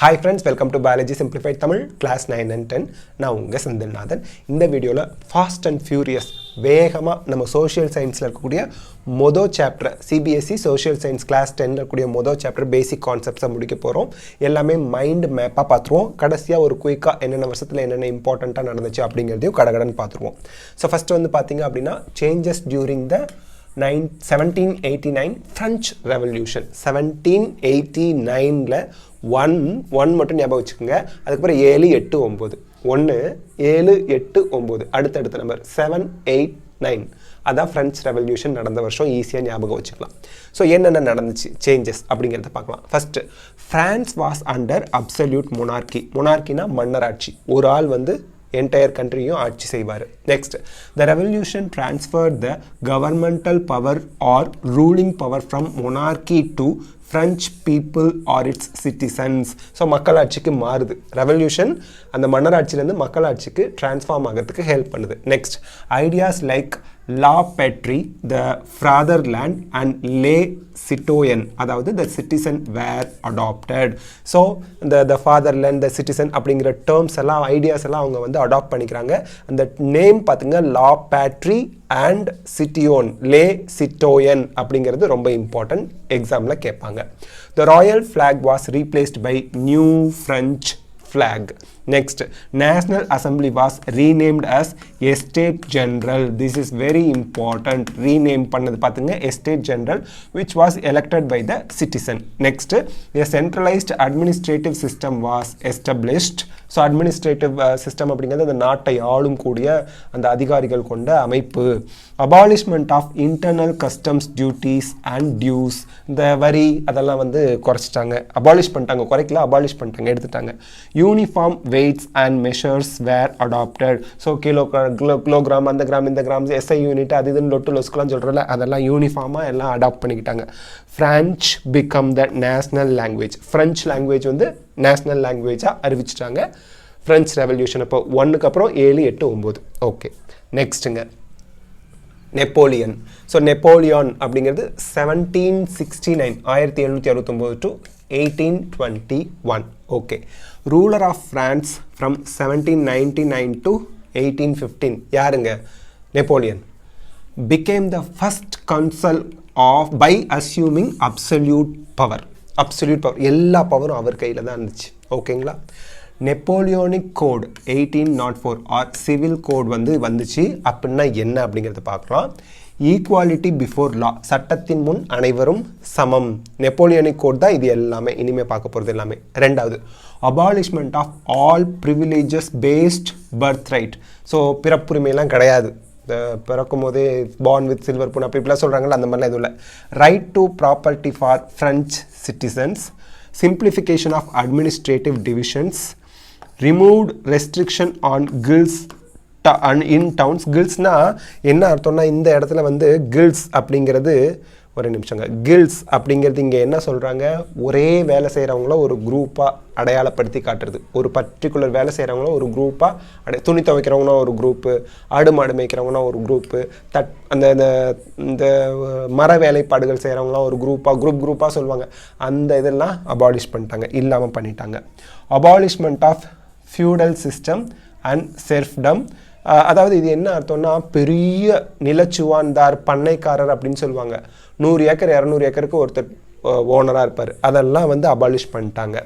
Hi friends, welcome to Biology Simplified Tamil, class 9 and 10. நான் உங்க செந்தில்நாதன். இந்த வீடியோல Fast and Furious வேகமா நம்ம social scienceல இருக்கக்கூடிய மொத chapter CBSE social science class 10ல இருக்கக்கூடிய மொத சாப்டர் basic concepts முடிக்க போறோம். எல்லாமே மைண்ட் மேப்பா பாத்துருவோம். கடைசியா ஒரு குயிக்கா என்னென்ன வருஷத்துல என்னென்ன இம்பார்ட்டன்ட்டா நடந்துச்சு அப்படிங்கறதையும் கடகடன் பாத்துருவோம். சோ ஃபர்ஸ்ட் வந்து பாத்தீங்க அப்படினா changes during the 1789 French Revolution 1789ல 1 மட்டும் ஞாபகம் வச்சுக்கோங்க. அதுக்கப்புறம் 7 8 9 1 7 8 9 அடுத்த நம்பர் 789 அதான் French Revolution நடந்த வருஷம். ஈஸியா ஞாபகம் வச்சுக்கலாம். ஸோ என்னென்ன நடந்துச்சு சேஞ்சஸ் அப்படிங்கிறத பார்க்கலாம். First France was under absolute monarchy. மொனார்கினா மன்னராட்சி. ஒரு ஆள் வந்து entire countryயும் ஆட்சி செய்வார். Next, the revolution transferred the governmental power or ruling power from monarchy to French people or its citizens. So மக்களாட்சிக்கு மாறுது. ரெவல்யூஷன் அந்த மன்னராட்சியிலேருந்து மக்களாட்சிக்கு டிரான்ஸ்ஃபார்ம் ஆகிறதுக்கு ஹெல்ப் பண்ணுது. Next ideas like law patrie, the fatherland and les citoyen, அதாவது the citizen were adopted. So the fatherland, the citizen அப்படிங்கிற terms எல்லாம் ideas எல்லாம் அவங்க வந்து அடாப்ட் பண்ணிக்கிறாங்க. அந்த நேம் பார்த்துங்க law patrie and citoyen, les citoyen அப்படிங்கிறது ரொம்ப இம்பார்ட்டன்ட். எக்ஸாமில் கேட்பாங்க. The royal flag was replaced by new French flag. Next, National Assembly was renamed as Estate General. This is very important. Rename பண்ணது பாத்துங்க Estate General, which was elected by the citizen. Next, a centralized administrative system was established. So administrative system அப்படிங்கிறது அந்த நாட்டை ஆளும் கூடிய அந்த அதிகாரிகள் கொண்ட அமைப்பு. Abolishment of internal customs duties and dues. இந்த வரி அதெல்லாம் வந்து குறைச்சிட்டாங்க. abolish பண்ணிட்டாங்க. குறைக்கல, abolish பண்ணிட்டாங்க, எடுத்துட்டாங்க. Uniform weights and measures were adopted. So kilogram அந்த கிராம் இந்த கிராம் SI யூனிட் அது இதுன்னு லொட்டு லொஸ்க்குலாம் சொல்கிறல அதெல்லாம் யூனிஃபார்மாக எல்லாம் அடாப்ட் பண்ணிக்கிட்டாங்க. French become the national language. French language வந்து நேஷனல் லாங்குவேஜாக அறிவிச்சிட்டாங்க. French Revolution அப்போ 1க்கு அப்புறம் 7 8 9. ஓகே, நெக்ஸ்ட்டுங்க நெப்போலியன். ஸோ நெப்போலியான் அப்படிங்கிறது 1769 1769 to 1821. Okay, ruler of France from 1799 to 1815. யாருங்க? Napoleon. became the first consul of by assuming absolute power. absolute power எல்லா பவரும் அவர் கையில் தான் இருந்துச்சு. ஓகேங்களா? நெப்போலியோனிக் கோட் 1804 ஆர் சிவில் கோட் வந்துச்சு. அப்படின்னா என்ன அப்படிங்கிறத பார்க்கலாம். ஈக்குவாலிட்டி பிஃபோர் லா, சட்டத்தின் முன் அனைவரும் சமம். நெப்போலியனிக் கோட் தான் இது எல்லாமே இனிமேல் பார்க்க போகிறது எல்லாமே. ரெண்டாவது, abolishment of all privileges based birth right. So பிறப்புரிமையெல்லாம் கிடையாது. பிறக்கும் போதே பார்ன் வித் சில்வர் பூன் அப்படி இப்படிலாம் சொல்கிறாங்களா, அந்த மாதிரிலாம் எதுவும் இல்லை. Right to property for French citizens. Simplification of administrative divisions. Removed restriction on guilds in towns. கில்ஸ்னா என்ன அர்த்தம்னா இந்த இடத்துல வந்து கில்ஸ் அப்படிங்கிறது ஒரு நிமிஷங்க. கில்ஸ் அப்படிங்கிறது இங்கே என்ன சொல்கிறாங்க, ஒரே வேலை செய்கிறவங்கள ஒரு குரூப்பாக அடையாளப்படுத்தி காட்டுறது. ஒரு பர்டிகுலர் வேலை செய்கிறவங்கள ஒரு குரூப்பாக துணி துவைக்கிறவங்கன்னா ஒரு குரூப்பு, ஆடு மாடு மேய்க்கிறவங்கன்னா ஒரு குரூப்பு, அந்த இந்த மர வேலைப்பாடுகள் செய்கிறவங்களாம் ஒரு குரூப்பாக சொல்லுவாங்க. அந்த இதெல்லாம் அபாலிஷ் பண்ணிட்டாங்க, இல்லாமல் பண்ணிட்டாங்க. Abolishment of feudal system and serfdom. அதாவது இது என்ன அர்த்தம்னா பெரிய நிலச்சுவான்தார் பண்ணைக்காரர் அப்படின்னு சொல்லுவாங்க. 100 ஏக்கர் 200 ஏக்கருக்கு ஒருத்தர் ஓனராக இருப்பார். அதெல்லாம் வந்து அபாலிஷ் பண்ணிட்டாங்க.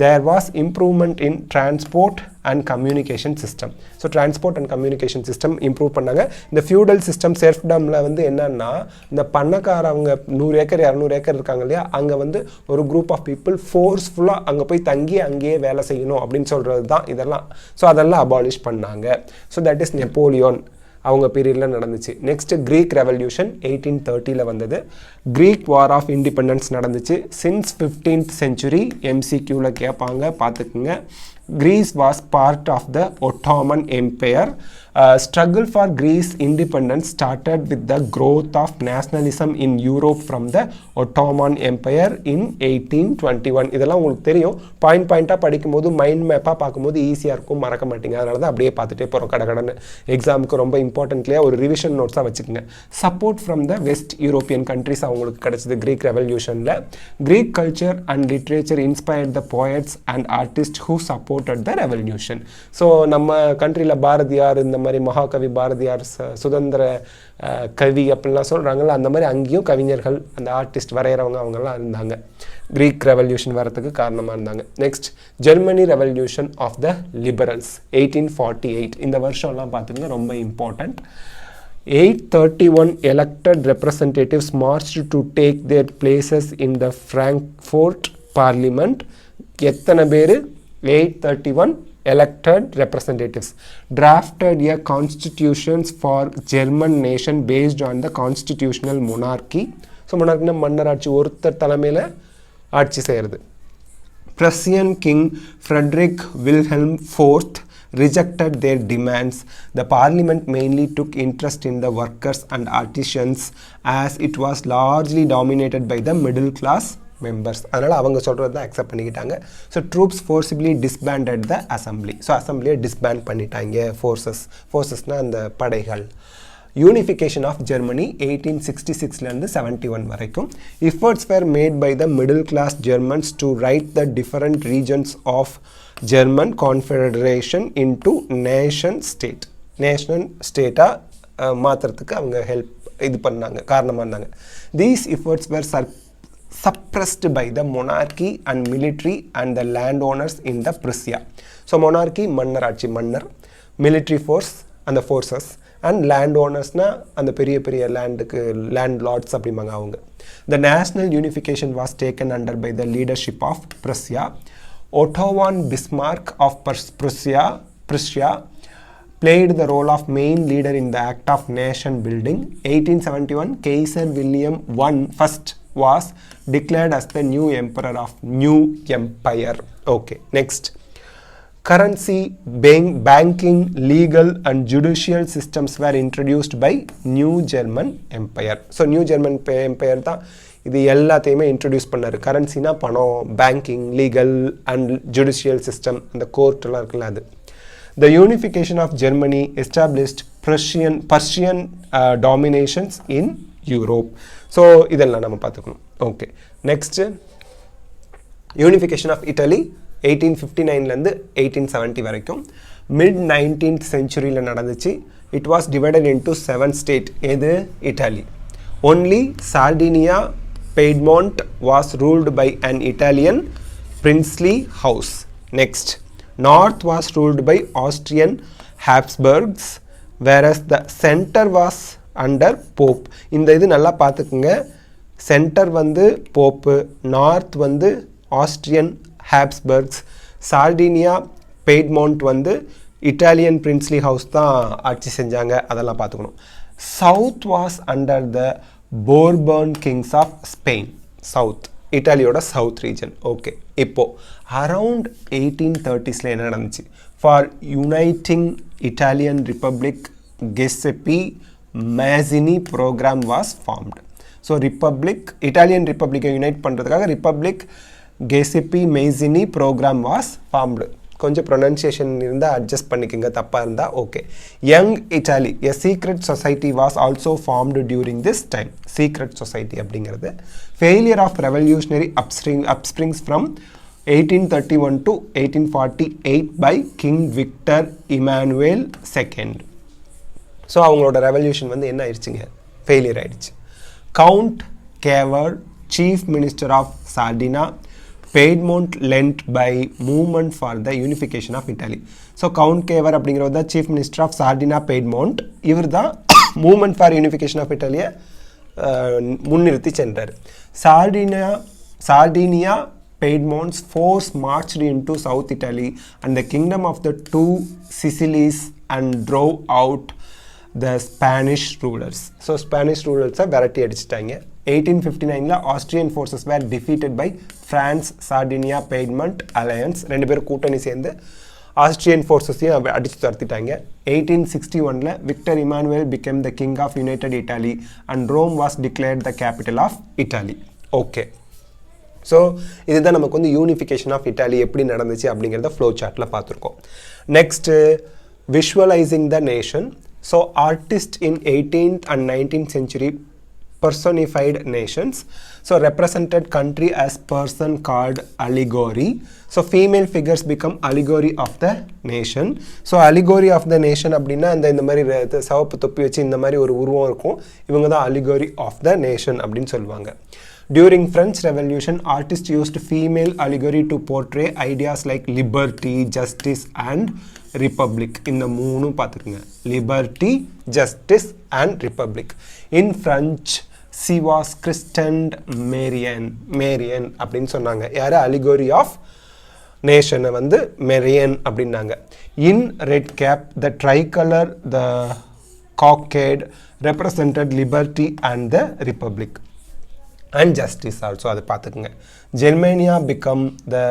There was improvement in transport and communication system. So transport and communication system improve பண்ணாங்க. இந்த ஃபியூடல் சிஸ்டம் செர்ஃப்டமில் வந்து என்னன்னா இந்த பண்ணக்காரவங்க 100 ஏக்கர் 200 ஏக்கர் இருக்காங்க இல்லையா, அங்கே வந்து ஒரு குரூப் ஆஃப் பீப்புள் ஃபோர்ஸ்ஃபுல்லாக அங்கே போய் தங்கி அங்கேயே வேலை செய்யணும் அப்படின்னு சொல்கிறது தான் இதெல்லாம். ஸோ அதெல்லாம் அபாலிஷ் பண்ணாங்க. ஸோ தட் இஸ் நெப்போலியன் அவங்க பீரியடில் நடந்துச்சு. நெக்ஸ்ட் கிரீக் ரெவல்யூஷன் 1830 வந்தது. கிரீக் வார் ஆஃப் இண்டிபெண்டன்ஸ் நடந்துச்சு. சின்ஸ் 15th century MCQவில் கேட்பாங்க, பார்த்துக்குங்க. Greece was part of the Ottoman Empire. Struggle for Greece independence started with the growth of nationalism in Europe from the Ottoman Empire in 1821. இதெல்லாம் உங்களுக்கு தெரியும். பாயிண்டாக படிக்கும்போது mind மேப்பாக பார்க்கும்போது ஈஸியாக இருக்கும், மறக்க மாட்டீங்க. அதனால தான் அப்படியே பார்த்துட்டே போகிறோம் கடகடன்னு. எக்ஸாமுக்கு ரொம்ப இம்பார்ட்டன்ட்லியா ஒரு ரிவிஷன் நோட்ஸாக வச்சுக்கோங்க. Support from the west European countries அவங்களுக்கு கிடைச்சது கிரீக் ரெவல்யூஷனில். Greek culture and literature inspired the poets and artist who supported the revolution. So நம்ம கண்ட்ரியில் பாரதியார் இந்த மாதிரி மகாகவி பாரதியார் சுதந்திர கவி அப்படின்லாம் சொல்கிறாங்கல்ல, அந்த மாதிரி அங்கேயும் கவிஞர்கள் அந்த ஆர்டிஸ்ட் வரைகிறவங்க அவங்கெல்லாம் இருந்தாங்க, கிரீக் ரெவல்யூஷன் வரத்துக்கு காரணமாக இருந்தாங்க. Next Germany revolution of the liberals 1848. இந்த வருஷம்லாம் பார்த்துங்க ரொம்ப important. 831 elected representatives marched to take their places in the Frankfurt Parliament. எத்தனை பேர்? 831 elected representatives drafted a constitutions for German nation based on the constitutional monarchy. So மொனார்க்கினா மன்னராட்சி, ஒருத்தர் தலைமையில் ஆட்சி செய்கிறது. Prussian King Frederick Wilhelm IV rejected their demands. The parliament mainly took interest in the workers and artisans as it was largely dominated by the middle class members. அதனால் அவங்க சொல்கிறது தான் அக்செப்ட் பண்ணிக்கிட்டாங்க. So troops forcibly disbanded the assembly. So அசம்பிளியை disband பண்ணிட்டாங்க. ஃபோர்ஸஸ்னால் அந்த படைகள். யூனிஃபிகேஷன் ஆஃப் ஜெர்மனி 1866லேருந்து 71 வரைக்கும். Efforts were made by the middle class Germans to unite the different regions of German confederation into national ஸ்டேட்டாக மாற்றுறதுக்கு அவங்க இது பண்ணாங்க, காரணமாக இருந்தாங்க. These efforts were suppressed by the monarchy and military and the landowners in the Prussia. So monarchy மன்னராட்சி, மன்னர், military force and the forces, and landowners-na அந்த பெரிய பெரிய land lords அப்படிம்பாங்க அவங்க. The national unification was taken under by the leadership of Prussia. Otto von Bismarck of Prussia played the role of main leader in the act of nation building. 1871 Kaiser William I was declared as the new emperor of new empire. Okay, next. Currency, banking, legal and judicial systems were introduced by New German Empire. So New German Empire தான் இது எல்லாத்தையுமே introduce பண்ணாரு. கரன்சினா பணம், banking, legal and judicial system, அந்த கோர்ட்டெல்லாம் இருக்குல்ல அது. The unification of Germany established Persian dominations in Europe. So இதெல்லாம் நம்ம பார்த்துக்கணும். Okay, next unification of Italy 1859லேருந்து 1870 வரைக்கும். மிட் 19th சென்ச்சுரியில் நடந்துச்சு. It was divided into 7 state. எது? Italy. Only Sardinia Piedmont was ruled by an Italian princely house. Next, north was ruled by Austrian Habsburgs, whereas the centre was under pope. இந்த இது நல்லா பார்த்துக்குங்க. Centre வந்து pope, north வந்து Austrian Habsburgs, Sardinia Piedmont வந்து Italian princely house தான் ஆட்சி செஞ்சாங்க. அதெல்லாம் பார்த்துக்கணும். South was under the Bourbon kings of Spain. South இட்டாலியோட சவுத் ரீஜன். ஓகே, இப்போது அரவுண்ட் 1830s என்ன நடந்துச்சு? For uniting Italian republic Giuseppe Mazzini programme was formed. So Italian ரிப்பப்ளிக்கை யுனைட் பண்ணுறதுக்காக republic Giuseppe Mazzini programme was formed. கொஞ்சம் pronunciation இருந்தால் adjust பண்ணிக்கோங்க, தப்பாக இருந்தால். Okay, young Italy a secret society was also formed during this time. Secret society அப்படிங்கிறது failure of revolutionary அப்ஸ்ப்ரிங்ஸ் from 1831 to 1848 by king Victor Emmanuel II. So அவங்களோட revolution வந்து என்ன ஆயிடுச்சுங்க? ஃபெயிலியர் ஆயிடுச்சு. Count Cavour chief minister of Sardinia Piedmont lent by movement for the unification of Italy. So count Cavour அப்படிங்கிறது தான் chief minister of Sardinia Piedmont. இவர் தான் movement for unification of இட்டாலியை முன்னிறுத்தி சென்றார். Sardinia Piedmont's force marched into South Italy and the kingdom of the two Sicilies and drove out the Spanish rulers. So Spanish rulers are விரட்டி அடிச்சிட்டாங்க. 1859ல Austrian forces were defeated by France Sardinia Piedmont alliance. ரெண்டு பேரும் கூட்டணி சேர்ந்து Austrian ஃபோர்ஸஸையும் அடித்து துரத்திட்டாங்க. 1861ல Victor Emmanuel became the king of United Italy and Rome was declared the capital of Italy. Okay, so இதுதான் நமக்கு வந்து யூனிஃபிகேஷன் ஆஃப் இட்டாலி எப்படி நடந்துச்சு அப்படிங்கிறத ஃப்ளோ சார்ட்டில் பார்த்துருக்கோம். Next visualising the nation. So artists in 18th and 19th century personified nations. So represented country as person called allegory. So female figures become allegory of the nation. So allegory of the nation அப்படினா இந்த மாதிரி சவப்பு தொப்பி வச்சு இந்த மாதிரி ஒரு உருவம் இருக்கும். இவங்க தான் allegory of the nation அப்படினு சொல்வாங்க. During French Revolution, artists used female allegory to portray ideas like liberty, justice and republic. இந்த மூணும் பார்த்துக்கங்க. Liberty, justice and republic. In French, she was christened Marian அப்படின்னு சொன்னாங்க. யாரு allegory of nation வந்து Marian அப்படின்னாங்க. In red cap, the tricolor, the cockade represented liberty and the republic. And justice also அது பார்த்துக்குங்க. Germania become the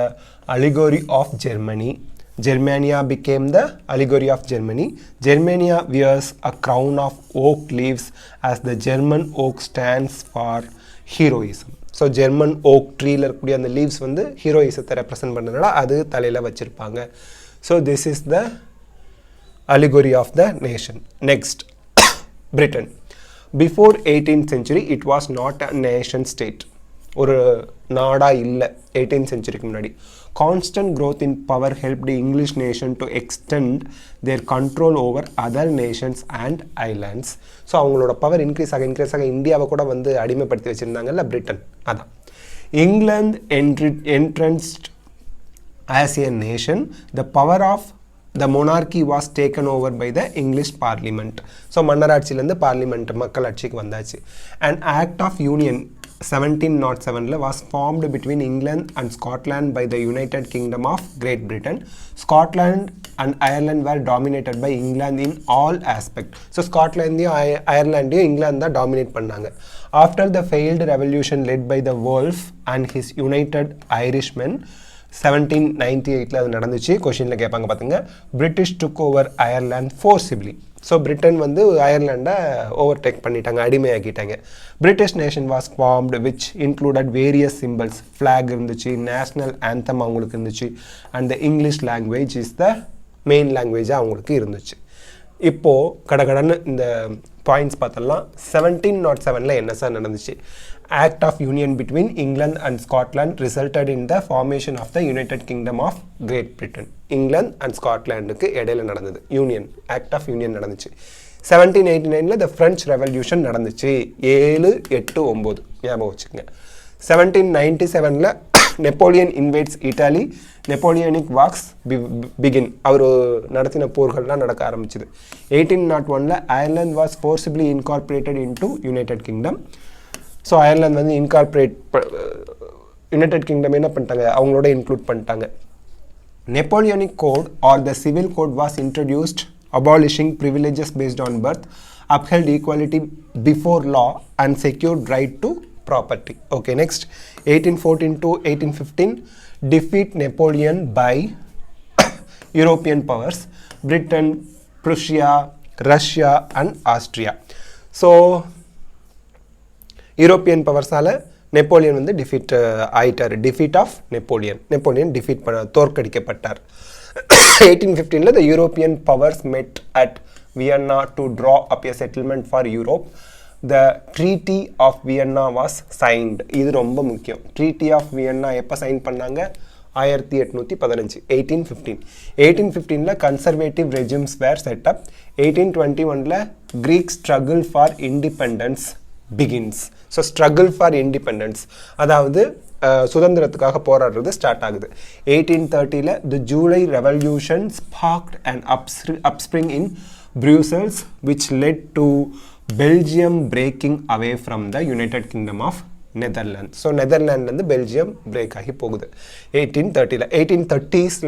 allegory of Germany. Germania became the allegory of Germany. Germania wears a crown of oak leaves as the German oak stands for heroism. So German oak treeல இருக்கக்கூடிய அந்த leaves வந்து heroism-த்தை represent பண்ணனால அது தலையில வச்சிருப்பாங்க. So this is the allegory of the nation. Next, Britain. Before 18th century, it was not a nation state. ஒரு நாடா இல்லை 18th centuryக்கு முன்னாடி. Constant growth in power helped the English nation to extend their control over other nations and islands. So அவங்களோட power increase ஆக இந்தியாவை கூட வந்து அடிமைப்படுத்தி வச்சுருந்தாங்கல்ல பிரிட்டன். அதான் England entrenched as a nation, the power of the monarchy was taken over by the English Parliament. So மன்னராட்சியிலிருந்து parliament மக்களாட்சிக்கு வந்தாச்சு. An Act of Union 1707 was formed between England and Scotland by the United Kingdom of Great Britain. Scotland and Ireland were dominated by England in all aspects. So Scotlandயும் Irelandயும் England தான் dominate பண்ணாங்க. After the failed revolution led by the Wolf and his United Irishmen, 1798 அது நடந்துச்சு. கொஸ்டின்ல கேட்பாங்க பாத்துங்க. British took over Ireland forcibly. So Britain வந்து அயர்லாண்டை overtake பண்ணிட்டாங்க, அடிமையாக்கிட்டாங்க. British nation was formed which included various symbols. Flag இருந்துச்சு, நேஷ்னல் ஆந்தம் அவங்களுக்கு இருந்துச்சு, and the English language is the main லாங்குவேஜாக அவங்களுக்கு இருந்துச்சு. இப்போது கடகடன்னு இந்த பாயிண்ட்ஸ் பார்த்தலாம். 1707 என்ன சார் நடந்துச்சு? Act of Union between England and Scotland resulted in the formation of the United Kingdom of Great Britain. England and Scotlandக்கு இடையில நடந்தது யூனியன், Act of Union நடந்துச்சு. 1789 the French Revolution நடந்துச்சு. 7, 8, 9 ஞாபகம் வச்சுக்கோங்க. 1797 Napoleon invades Italy. Napoleonic Wars begin. அவர் நடத்தின போர்கள்லாம் நடக்க ஆரம்பிச்சது. 1801 Ireland was forcibly incorporated into United Kingdom. So Ireland வந்து யுனைடெட் கிங்டம் என்ன பண்ணிட்டாங்க, அவங்களோட இன்க்ளூட் பண்ணிட்டாங்க. Napoleonic code or the civil code was introduced abolishing privileges based on birth, upheld equality before law and secured right to property. Okay, next 1814 to 1815 defeat Napoleon by European powers, Britain, Prussia, Russia and Austria. So European பவர்ஸால் Napoleon வந்து defeat ஆயிட்டார். Defeat of Napoleon defeat தோற்கடிக்கப்பட்டார். 1815 the European powers met at Vienna to draw up a settlement for Europe. The Treaty of Vienna was signed. இது ரொம்ப முக்கியம். Treaty of Vienna எப்போ sign பண்ணாங்க? 1815. 1815 conservative regimes were set up. 1821 Greek struggle for independence begins. So struggle for independence, அதாவது சுதந்திரத்துக்காக போராடுறது start ஆகுது. 1830 the July Revolution sparked an upspring in Brussels which led to Belgium breaking away from the United Kingdom of Netherlands. So நெதர்லாண்ட்லேருந்து Belgium break ஆகி போகுது 1830. 1830s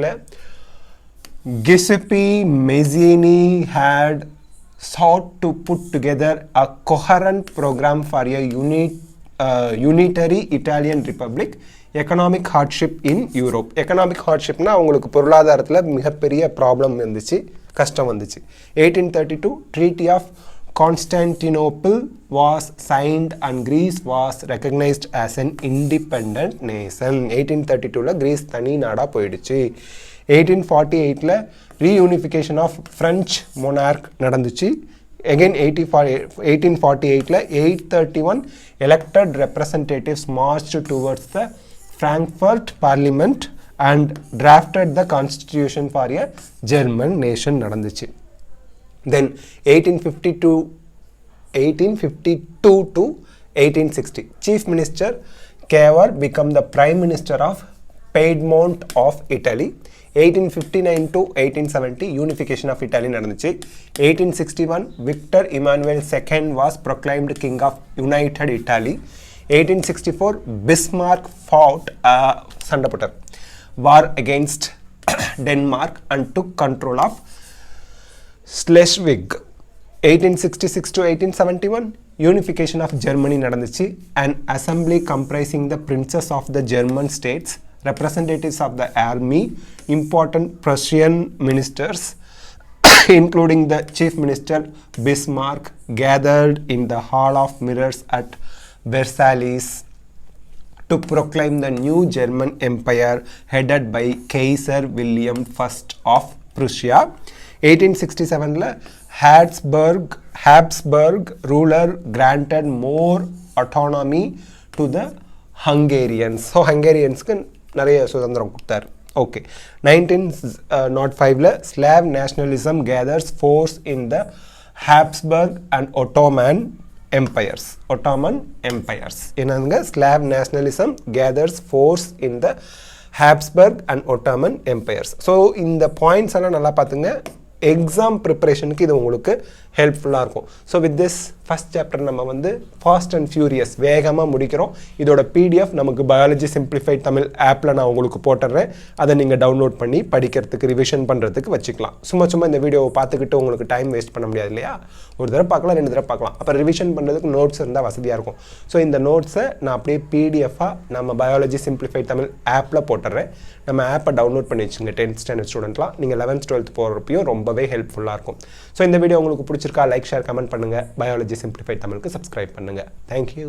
Giuseppe Mazzini had sought to put together a coherent program for a unitary Italian republic. Economic hardship in Europe. Economic hardshipனா அவங்களுக்கு பொருளாதாரத்தில் மிகப்பெரிய problem இருந்துச்சு, கஷ்டம் வந்துச்சு. 1832 Treaty of Constantinople was signed and Greece was recognized as an independent nation. 1832 Greece தனி நாடாக போயிடுச்சு. 1848 reunification of French monarch நடந்துச்சு. again 1848 831 elected representatives marched towards the Frankfurt Parliament and drafted the constitution for a German nation நடந்துச்சு. Then 1852 to 1860 Chief Minister Cavour became the Prime Minister of Piedmont of Italy. 1859 to 1870 unification of Italy நடந்துச்சு. 1861 Victor Emmanuel II was proclaimed King of United Italy. 1864 Bismarck fought சண்டை போட்டார் war against Denmark and took control of Schleswig. 1866 to 1871 unification of Germany நடந்துச்சு. An assembly comprising the princes of the German states, representatives of the army, important Prussian ministers including the chief minister Bismarck gathered in the Hall of Mirrors at Versailles to proclaim the new German Empire headed by Kaiser William I of Prussia. 1867 Habsburg ruler granted more autonomy to the Hungarians. So Hungarians நிறைய சுதந்திரம் கொடுத்தார். Okay. 1905 Slav nationalism gathers force in the Habsburg and Ottoman empires. என்னங்க Slav nationalism gathers force in the Habsburg and Ottoman empires. So இந்த points எல்லாம் நல்லா பார்த்துங்க. Exam ப்ரிப்பரேஷனுக்கு இது உங்களுக்கு ஹெல்ப்ஃபுல்லாக இருக்கும். So with this first chapter நம்ம வந்து ஃபாஸ்ட் அண்ட் ஃபியூரியஸ் வேகமாக முடிக்கிறோம். இதோட பிடிஎஃப் நமக்கு பயாலஜி சிம்பிளிஃபைட் தமிழ் ஆப்பில் நான் உங்களுக்கு போட்டுடுறேன். அதை நீங்கள் டவுன்லோட் பண்ணி படிக்கிறதுக்கு ரிவிஷன் பண்ணுறதுக்கு வச்சுக்கலாம். சும்மா இந்த வீடியோவை பார்த்துக்கிட்டு உங்களுக்கு டைம் வேஸ்ட் பண்ண முடியாது இல்லையா? ஒரு தடவை பார்க்கலாம், 2 தடவை பார்க்கலாம். அப்புறம் ரிவிஷன் பண்ணுறதுக்கு நோட்ஸ் இருந்தால் வசதியாக இருக்கும். ஸோ இந்த நோட்ஸை நான் அப்படியே பிடிஎஃபாக நம்ம பயாலஜி சிம்பிளிஃபைட் தமிழ் ஆப்பில் போட்டுடுறேன். நம்ம ஆப்பை டவுன்லோட் பண்ணி வச்சுங்க. 10th ஸ்டாண்டர்ட் ஸ்டூடெண்ட்லாம் நீங்கள் 11th 12th போகிறப்பையும் ரொம்பவே ஹெல்ப்ஃபுல்லாக இருக்கும். ஸோ இந்த வீடியோ உங்களுக்கு பிடிச்சிருக்கா லைக் ஷேர் கமெண்ட் பண்ணுங்கள். பயாலஜி சிம்பிளிஃபைட் தமிழுக்கு சப்ஸ்கிரைப் பண்ணுங்கள். தேங்க்யூ.